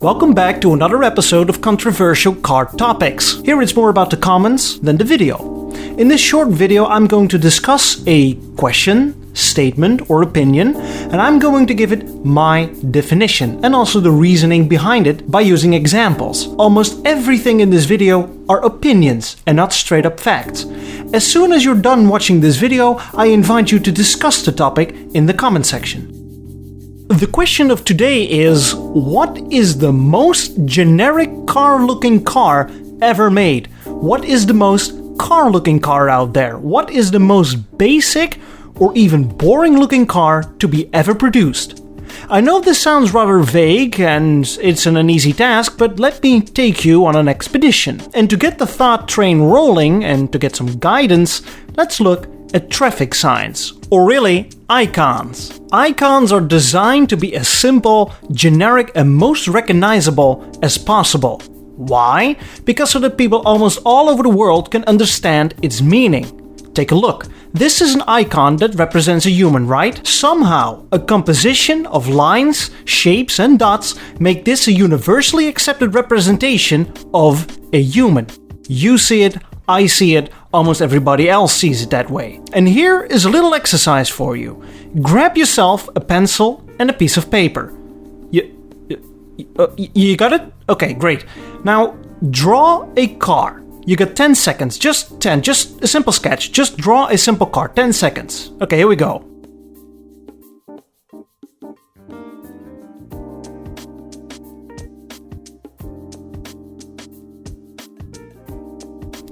Welcome back to another episode of Controversial Car Topics. Here it's more about the comments than the video. In this short video I'm going to discuss a question, statement or opinion, and I'm going to give it my definition and also the reasoning behind it by using examples. Almost everything in this video are opinions and not straight up facts. As soon as you're done watching this video, I invite you to discuss the topic in the comment section. The question of today is, what is the most generic car-looking car ever made? What is the most car-looking car out there? What is the most basic or even boring-looking car to be ever produced? I know this sounds rather vague and it's an uneasy task, but let me take you on an expedition. And to get the thought train rolling and to get some guidance, let's look at traffic signs, or really, icons. Icons are designed to be as simple, generic and most recognizable as possible. Why? Because so that people almost all over the world can understand its meaning. Take a look. This is an icon that represents a human, right? Somehow, a composition of lines, shapes and dots make this a universally accepted representation of a human. You see it, I see it, almost everybody else sees it that way. And here is a little exercise for you. Grab yourself a pencil and a piece of paper. You got it? Okay, great. Now, draw a car. You got 10 seconds, just 10, just a simple sketch. Just draw a simple car, 10 seconds. Okay, here we go.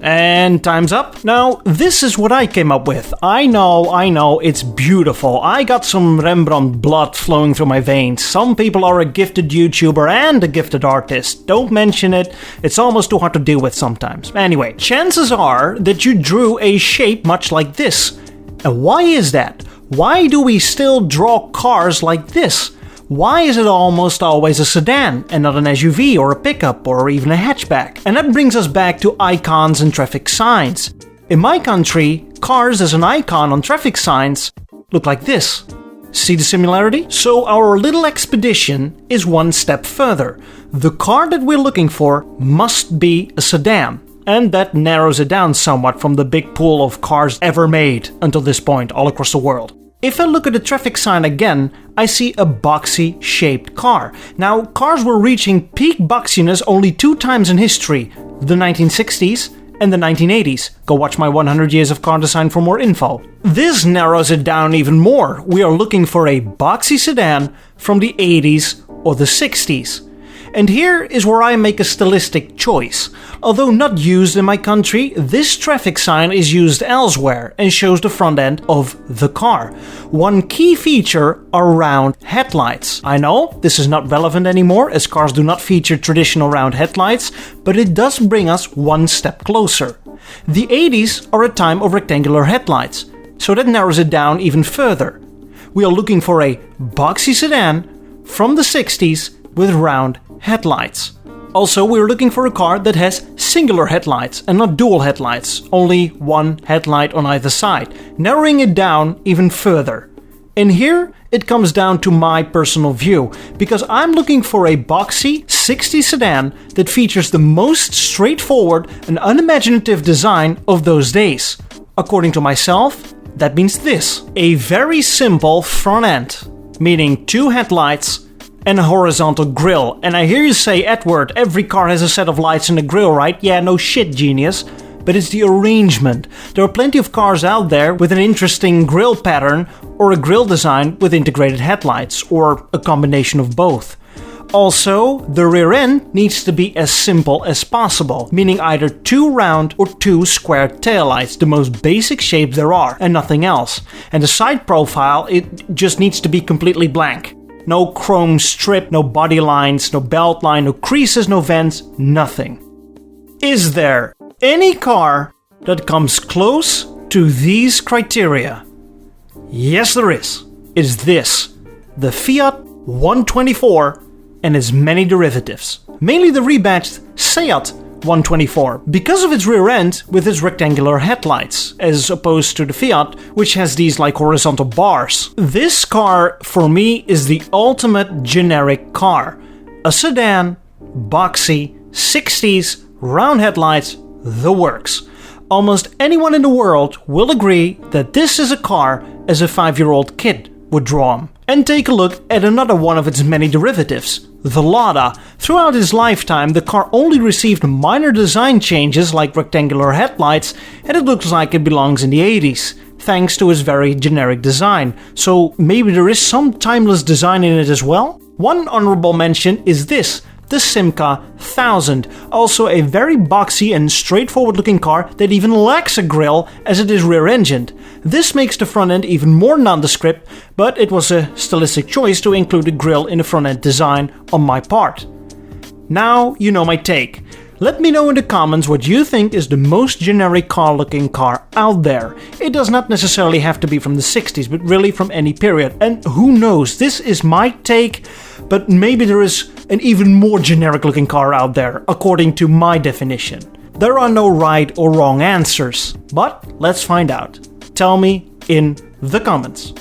And time's up. Now, this is what I came up with. I know, it's beautiful. I got some Rembrandt blood flowing through my veins. Some people are a gifted YouTuber and a gifted artist. Don't mention it. It's almost too hard to deal with sometimes. Anyway, chances are that you drew a shape much like this. And why is that? Why do we still draw cars like this? Why is it almost always a sedan and not an SUV or a pickup or even a hatchback? And that brings us back to icons and traffic signs. In my country, cars as an icon on traffic signs look like this. See the similarity? So our little expedition is one step further. The car that we're looking for must be a sedan. And that narrows it down somewhat from the big pool of cars ever made until this point all across the world. If I look at the traffic sign again, I see a boxy shaped car. Now, cars were reaching peak boxiness only 2 times in history, the 1960s and the 1980s. Go watch my 100 years of car design for more info. This narrows it down even more. We are looking for a boxy sedan from the 80s or the 60s. And here is where I make a stylistic choice. Although not used in my country, this traffic sign is used elsewhere and shows the front end of the car. One key feature are round headlights. I know this is not relevant anymore as cars do not feature traditional round headlights, but it does bring us one step closer. The 80s are a time of rectangular headlights, so that narrows it down even further. We are looking for a boxy sedan from the 60s with round headlights. Also, we're looking for a car that has singular headlights and not dual headlights, only one headlight on either side, narrowing it down even further. And here it comes down to my personal view, because I'm looking for a boxy 60s sedan that features the most straightforward and unimaginative design of those days. According to myself, that means this: a very simple front end, meaning 2 headlights and a horizontal grille. And I hear you say, Edward, every car has a set of lights and a grille, right? Yeah, no shit, genius. But it's the arrangement. There are plenty of cars out there with an interesting grille pattern or a grille design with integrated headlights, or a combination of both. Also, the rear end needs to be as simple as possible, meaning either 2 round or 2 square taillights, the most basic shape there are, and nothing else. And the side profile, it just needs to be completely blank. No chrome strip, no body lines, no belt line, no creases, no vents, nothing. Is there any car that comes close to these criteria? Yes, there is. It is this: the Fiat 124 and its many derivatives. Mainly the rebadged Seat 124, because of its rear end with its rectangular headlights, as opposed to the Fiat, which has these like horizontal bars. This car, for me, is the ultimate generic car. A sedan boxy, 60s, round headlights, the works. Almost anyone in the world will agree that this is a car as a 5-year-old kid would draw him. And take a look at another one of its many derivatives, the Lada. Throughout its lifetime, the car only received minor design changes like rectangular headlights, and it looks like it belongs in the 80s, thanks to its very generic design. So maybe there is some timeless design in it as well? One honorable mention is this, the Simca 1000, also a very boxy and straightforward looking car that even lacks a grille as it is rear-engined. This makes the front end even more nondescript, but it was a stylistic choice to include a grille in the front end design on my part. Now you know my take. Let me know in the comments what you think is the most generic car-looking car out there. It does not necessarily have to be from the 60s, but really from any period. And who knows, this is my take, but maybe there is an even more generic-looking car out there, according to my definition. There are no right or wrong answers, but let's find out. Tell me in the comments.